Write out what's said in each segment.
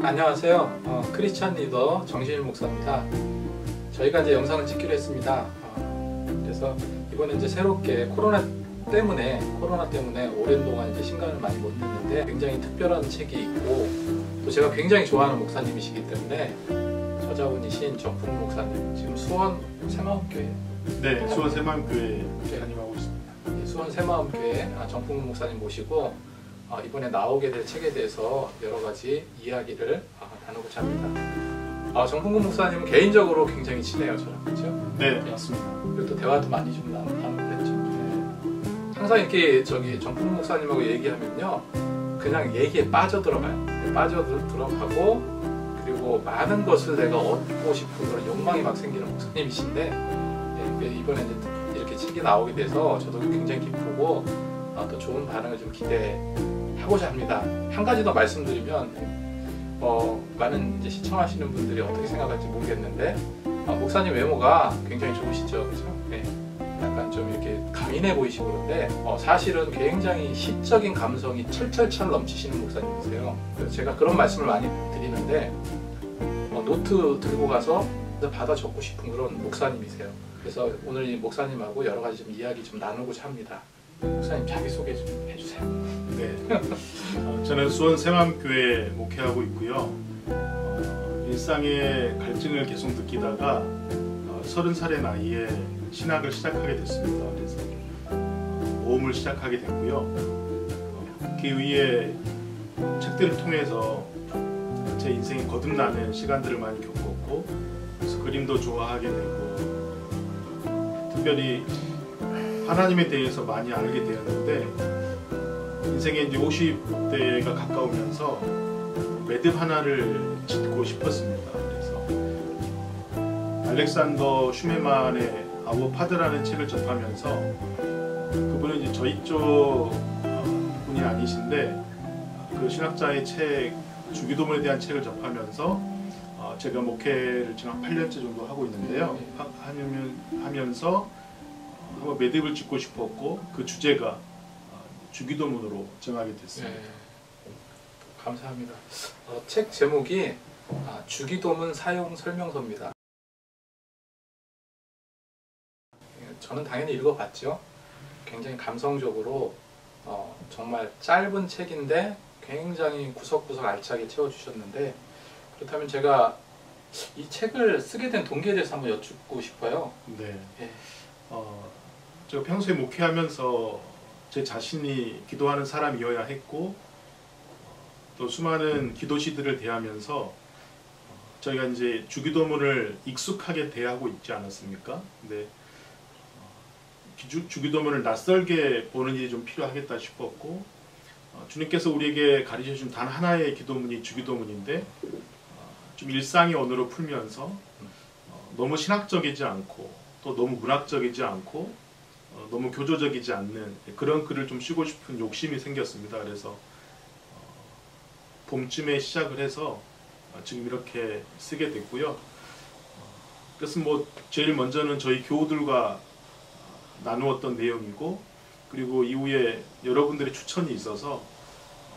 안녕하세요. 크리스찬 리더 정신일 목사입니다. 저희가 이제 영상을 찍기로 했습니다. 그래서 이번에 이제 새롭게 코로나 때문에 오랜 동안 이제 신간을 많이 못 냈는데 굉장히 특별한 책이 있고 또 제가 굉장히 좋아하는 목사님이시기 때문에 저자분이신 정풍 목사님, 지금 수원 새마음교회 수원 새마음교회 다니고 있습니다. 수원 새마음교회 정풍 목사님 모시고 이번에 나오게 될 책에 대해서 여러 가지 이야기를 나누고자 합니다. 정풍 목사님은 개인적으로 굉장히 친해요, 저랑. 그렇죠? 네, 맞습니다. 그리고 또 대화도 많이 좀 나누고 그랬죠. 항상 이렇게 정풍 목사님하고 얘기하면요, 그냥 얘기에 빠져들어가요. 빠져들어가고 그리고 많은 것을 내가 얻고 싶은 그런 욕망이 막 생기는 목사님이신데 이번에 이제 이렇게 책이 나오게 돼서 저도 굉장히 기쁘고 또 좋은 반응을 좀 기대하고자 합니다. 한 가지 더 말씀드리면 많은 이제 시청하시는 분들이 어떻게 생각할지 모르겠는데 목사님 외모가 굉장히 좋으시죠, 그렇죠? 네. 약간 좀 이렇게 강인해 보이시고 그런데 사실은 굉장히 시적인 감성이 철철철 넘치시는 목사님이세요. 그래서 제가 그런 말씀을 많이 드리는데 노트 들고 가서 받아 적고 싶은 그런 목사님이세요. 그래서 오늘 이 목사님하고 여러 가지 좀 이야기 좀 나누고자 합니다. 목사님 자기소개 좀 해주세요. 네, 저는 수원 새마음교회 목회하고 있고요. 일상의 갈증을 계속 느끼다가 30살의 나이에 신학을 시작하게 됐습니다. 그래서 모험을 시작하게 됐고요. 그 이후에 책들을 통해서 제 인생이 거듭나는 시간들을 많이 겪었고, 그래서 그림도 좋아하게 되고, 특별히 하나님에 대해서 많이 알게 되었는데, 인생의 이제 50대가 가까우면서 매듭 하나를 짓고 싶었습니다. 그래서 알렉산더 슈메만의 아워 파드라는 책을 접하면서, 그분은 이제 저희 쪽 분이 아니신데 그 신학자의 책 주기도문에 대한 책을 접하면서 제가 목회를 지금 한 8년째 정도 하고 있는데요. 하면서 한번 매듭을 짓고 싶었고 그 주제가 주기도문으로 정하게 됐습니다. 네, 감사합니다. 책 제목이 주기도문 사용 설명서입니다. 저는 당연히 읽어봤죠. 굉장히 감성적으로 정말 짧은 책인데 굉장히 구석구석 알차게 채워주셨는데, 그렇다면 제가 이 책을 쓰게 된 동기에 대해서 한번 여쭙고 싶어요. 네. 제가 평소에 목회하면서 제 자신이 기도하는 사람이어야 했고, 또 수많은 기도시들을 대하면서 저희가 이제 주기도문을 익숙하게 대하고 있지 않았습니까? 근데 주기도문을 낯설게 보는 일이 좀 필요하겠다 싶었고, 주님께서 우리에게 가르쳐준 단 하나의 기도문이 주기도문인데 좀 일상의 언어로 풀면서 너무 신학적이지 않고 또 너무 문학적이지 않고 너무 교조적이지 않는 그런 글을 좀 쓰고 싶은 욕심이 생겼습니다. 그래서 봄쯤에 시작을 해서 지금 이렇게 쓰게 됐고요. 그래서 제일 먼저는 저희 교우들과 나누었던 내용이고, 그리고 이후에 여러분들의 추천이 있어서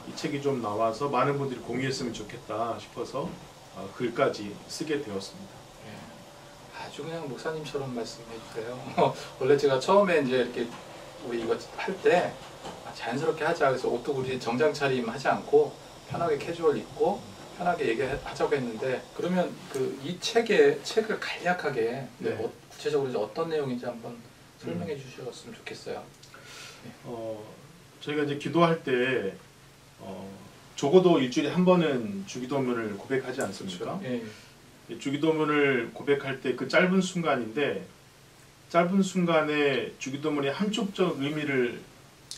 이 책이 좀 나와서 많은 분들이 공유했으면 좋겠다 싶어서 글까지 쓰게 되었습니다. 아주 그냥 목사님처럼 말씀해 주세요. 원래 제가 처음에 이제 이렇게 우리 이거 할 때 자연스럽게 하자, 그래서 옷도 우리 정장 차림 하지 않고 편하게 캐주얼 입고 편하게 얘기하자고 했는데, 그러면 이 책을 간략하게 구체적으로 이제 어떤 내용인지 한번 설명해 주셨으면 좋겠어요. 저희가 이제 기도할 때 적어도 일주일에 한 번은 주기도문을 고백하지 않습니까? 그렇죠. 주기도문을 고백할 때 그 짧은 순간인데, 짧은 순간에 주기도문의 한쪽적 의미를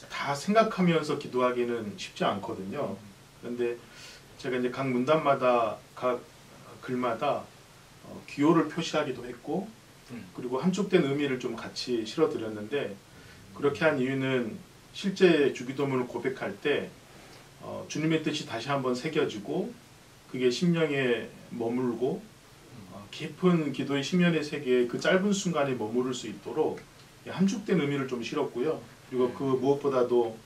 다 생각하면서 기도하기는 쉽지 않거든요. 그런데 제가 이제 각 문단마다, 각 글마다 기호를 표시하기도 했고, 그리고 함축된 의미를 좀 같이 실어드렸는데, 그렇게 한 이유는 실제 주기도문을 고백할 때 주님의 뜻이 다시 한번 새겨지고 그게 심령에 머물고 깊은 기도의 심연의 세계에 그 짧은 순간에 머무를 수 있도록 함축된 의미를 좀 실었고요. 그리고 그 무엇보다도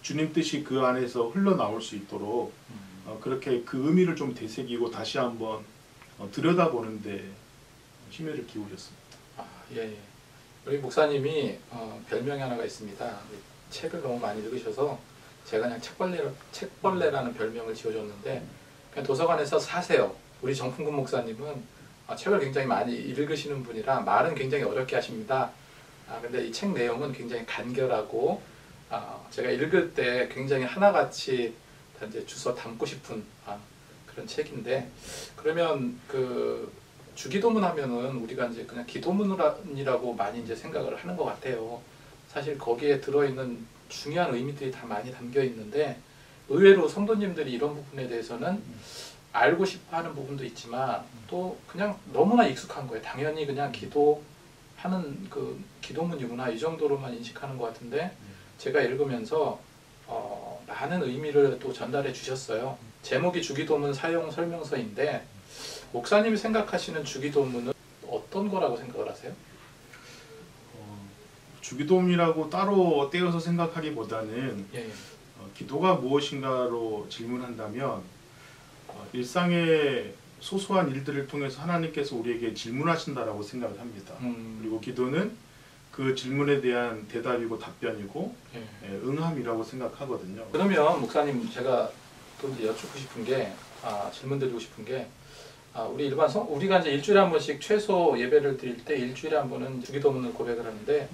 주님 뜻이 그 안에서 흘러나올 수 있도록 그렇게 그 의미를 좀 되새기고 다시 한번 들여다보는데 심혈을 기울였습니다. 예, 예. 우리 목사님이 별명이 하나가 있습니다. 책을 너무 많이 읽으셔서 제가 그냥 책벌레라는 별명을 지어줬는데 그냥 도서관에서 사세요. 우리 정풍근 목사님은 책을 굉장히 많이 읽으시는 분이라 말은 굉장히 어렵게 하십니다. 근데 이 책 내용은 굉장히 간결하고 제가 읽을 때 굉장히 하나같이 이제 주워 담고 싶은 그런 책인데, 그러면 그 주기도문 하면은 우리가 이제 그냥 기도문이라고 많이 이제 생각을 하는 것 같아요. 사실 거기에 들어있는 중요한 의미들이 다 많이 담겨 있는데 의외로 성도님들이 이런 부분에 대해서는 알고 싶어 하는 부분도 있지만 또 그냥 너무나 익숙한 거예요. 당연히 그냥 기도하는 그 기도문이구나 이 정도로만 인식하는 것 같은데 제가 읽으면서 많은 의미를 또 전달해 주셨어요. 제목이 주기도문 사용 설명서인데 목사님이 생각하시는 주기도문은 어떤 거라고 생각을 하세요? 주기도문이라고 따로 떼어서 생각하기보다는 예. 기도가 무엇인가로 질문한다면 일상의 소소한 일들을 통해서 하나님께서 우리에게 질문하신다라고 생각을 합니다. 그리고 기도는 그 질문에 대한 대답이고 답변이고 응함이라고 생각하거든요. 그러면 목사님 제가 또 이제 여쭙고 싶은 게 질문 드리고 싶은 게 우리 우리가 이제 일주일에 한 번씩 최소 예배를 드릴 때 일주일에 한 번은 주기도문을 고백을 하는데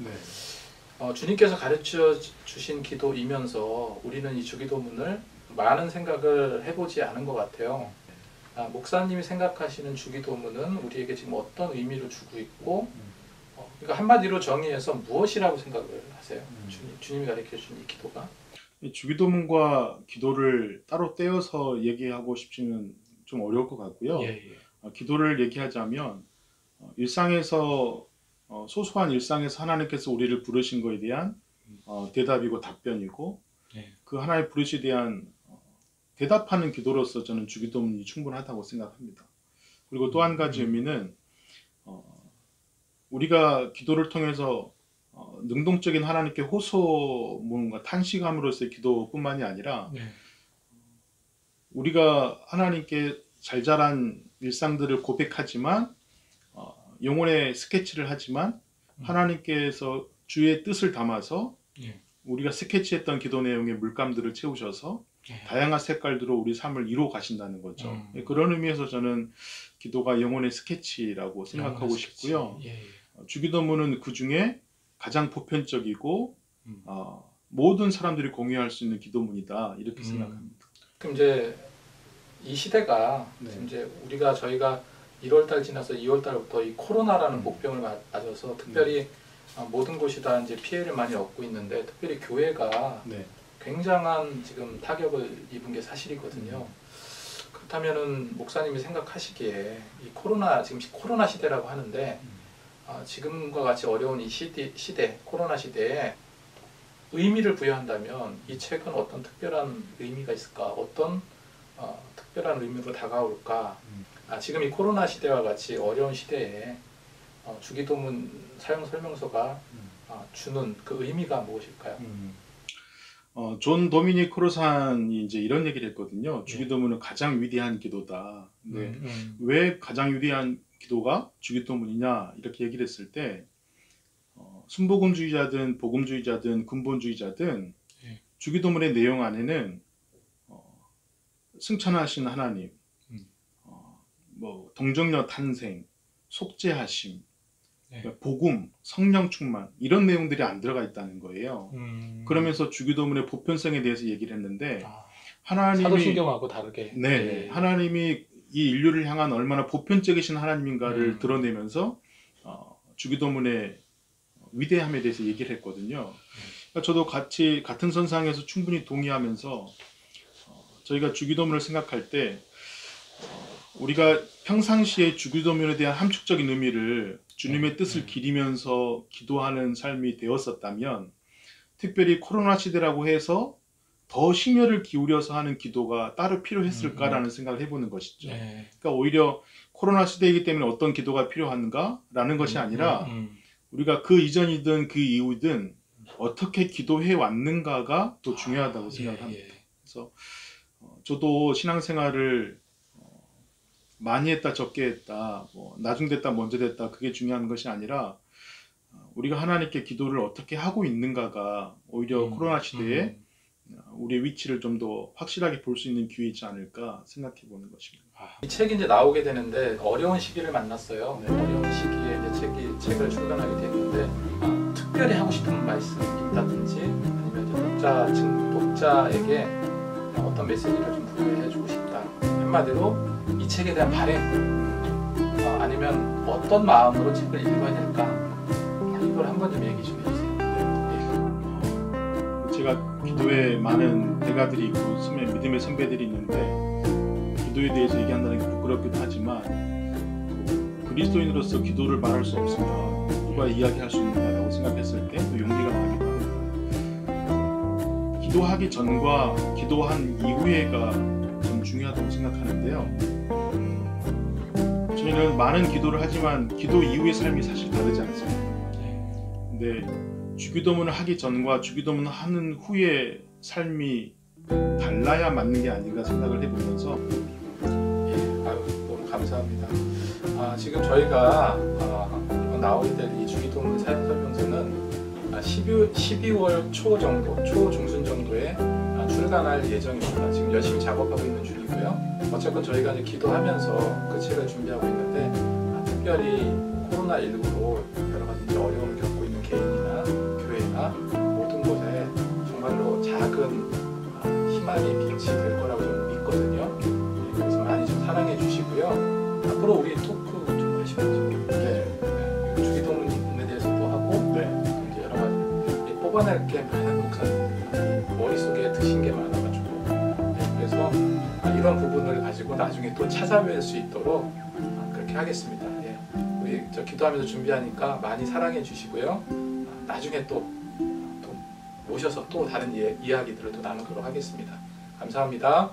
주님께서 가르쳐 주신 기도이면서 우리는 이 주기도문을 많은 생각을 해보지 않은 것 같아요. 목사님이 생각하시는 주기도문은 우리에게 지금 어떤 의미를 주고 있고 그러니까 한마디로 정의해서 무엇이라고 생각을 하세요? 주님이 가르쳐 준 이 기도가? 이 주기도문과 기도를 따로 떼어서 얘기하고 싶지는 좀 어려울 것 같고요. 기도를 얘기하자면 일상에서 소소한 일상에서 하나님께서 우리를 부르신 것에 대한 대답이고 답변이고 그 하나님의 부르심에 대한 대답하는 기도로서 저는 주기도문이 충분하다고 생각합니다. 그리고 또 한 가지 의미는 우리가 기도를 통해서 능동적인 하나님께 호소문과 탄식함으로서의 기도뿐만이 아니라 우리가 하나님께 잘 자란 일상들을 고백하지만 영혼의 스케치를 하지만 하나님께서 주의 뜻을 담아서 우리가 스케치했던 기도 내용의 물감들을 채우셔서 다양한 색깔들로 우리 삶을 이루어 가신다는 거죠. 그런 의미에서 저는 기도가 영혼의 스케치라고 생각하고 싶고요. 주기도문은 그 중에 가장 보편적이고 모든 사람들이 공유할 수 있는 기도문이다 이렇게 생각합니다. 그럼 이제 이 시대가 이제 저희가 1월달 지나서 2월달부터 이 코로나라는 복병을 맞아서 특별히 모든 곳이 다 이제 피해를 많이 얻고 있는데 특별히 교회가 굉장한 지금 타격을 입은 게 사실이거든요. 그렇다면은 목사님이 생각하시기에 이 지금 코로나 시대라고 하는데 지금과 같이 어려운 이 시대, 코로나 시대에 의미를 부여한다면 이 책은 어떤 특별한 의미가 있을까? 어떤 특별한 의미로 다가올까? 지금 이 코로나 시대와 같이 어려운 시대에 주기도문 사용 설명서가 주는 그 의미가 무엇일까요? 존 도미닉 크로산이 이제 이런 얘기를 했거든요. 주기도문은 가장 위대한 기도다. 왜 가장 위대한 기도가 주기도문이냐 이렇게 얘기를 했을 때 순복음주의자든 복음주의자든 근본주의자든 주기도문의 내용 안에는 승천하신 하나님, 동정녀 탄생, 속죄하심, 복음, 성령 충만 이런 내용들이 안 들어가 있다는 거예요. 그러면서 주기도문의 보편성에 대해서 얘기를 했는데 하나님이 사도신경하고 다르게 하나님이 이 인류를 향한 얼마나 보편적이신 하나님인가를 드러내면서 주기도문의 위대함에 대해서 얘기를 했거든요. 그러니까 저도 같은 선상에서 충분히 동의하면서 저희가 주기도문을 생각할 때 우리가 평상시에 주기도문에 대한 함축적인 의미를 주님의 뜻을 기리면서 기도하는 삶이 되었었다면 특별히 코로나 시대라고 해서 더 심혈을 기울여서 하는 기도가 따로 필요했을까라는 생각을 해보는 것이죠. 그러니까 오히려 코로나 시대이기 때문에 어떤 기도가 필요한가라는 것이 아니라 우리가 그 이전이든 그 이후든 어떻게 기도해 왔는가가 더 중요하다고 생각을 합니다. 그래서 저도 신앙생활을 많이 했다 적게 했다 나중 됐다 먼저 됐다 그게 중요한 것이 아니라 우리가 하나님께 기도를 어떻게 하고 있는가가 오히려 코로나 시대에 우리의 위치를 좀 더 확실하게 볼 수 있는 기회이지 않을까 생각해 보는 것입니다. 이 책이 이제 나오게 되는데 어려운 시기를 만났어요. 어려운 시기에 이제 책을 출간하게 됐는데 특별히 하고 싶은 말씀이 있다든지 아니면 이제 독자에게 어떤 메시지를 좀 부여해주고 싶다. 한마디로 이 책에 대한 바램 아니면 어떤 마음으로 책을 읽어야 될까 이걸 한번 좀 얘기 좀 해주세요. 제가 기도에 많은 대가들이 있고 믿음의 선배들이 있는데 기도에 대해서 얘기한다는 게 부끄럽기도 하지만 그리스도인으로서 기도를 말할 수 없습니다. 누가 이야기할 수 있는가라고 생각했을 때 또 용기가 나기도 합니다. 기도하기 전과 기도한 이후에가 좀 중요하다고 생각하는데요. 저희는 많은 기도를 하지만 기도 이후의 삶이 사실 다르지 않습니다. 근데 주기도문을 하기 전과 주기도문을 하는 후의 삶이 달라야 맞는 게 아닌가 생각을 해보면서 너무 감사합니다. 지금 저희가 이번 나오게 될 이 주기도문 사역설명서는 12월 초 정도, 초중순 정도에 출간할 예정입니다. 지금 열심히 작업하고 있는 중이고요. 어쨌건 저희가 이제 기도하면서 그 책을 준비하고 있는데 특별히 코로나19로 여러 가지 이제 어려움을 겪고 있는 개인이나 교회나 모든 곳에 정말로 작은 희망의 빛이 될 거라고 저는 믿거든요. 그래서 많이 좀 사랑해 주시고요. 앞으로 우리 토크 좀 하시죠. 주기도문에 대해서도 하고 또 이제 여러 가지 뽑아낼 게 많은 목사님 머릿속에 드신 게 많아가지고 그래서 이런 부분을 가지고 나중에 또 찾아뵐 수 있도록 그렇게 하겠습니다. 우리 저 기도하면서 준비하니까 많이 사랑해 주시고요. 나중에 또 모셔서 또 다른 이야기들을 또 나누도록 하겠습니다. 감사합니다.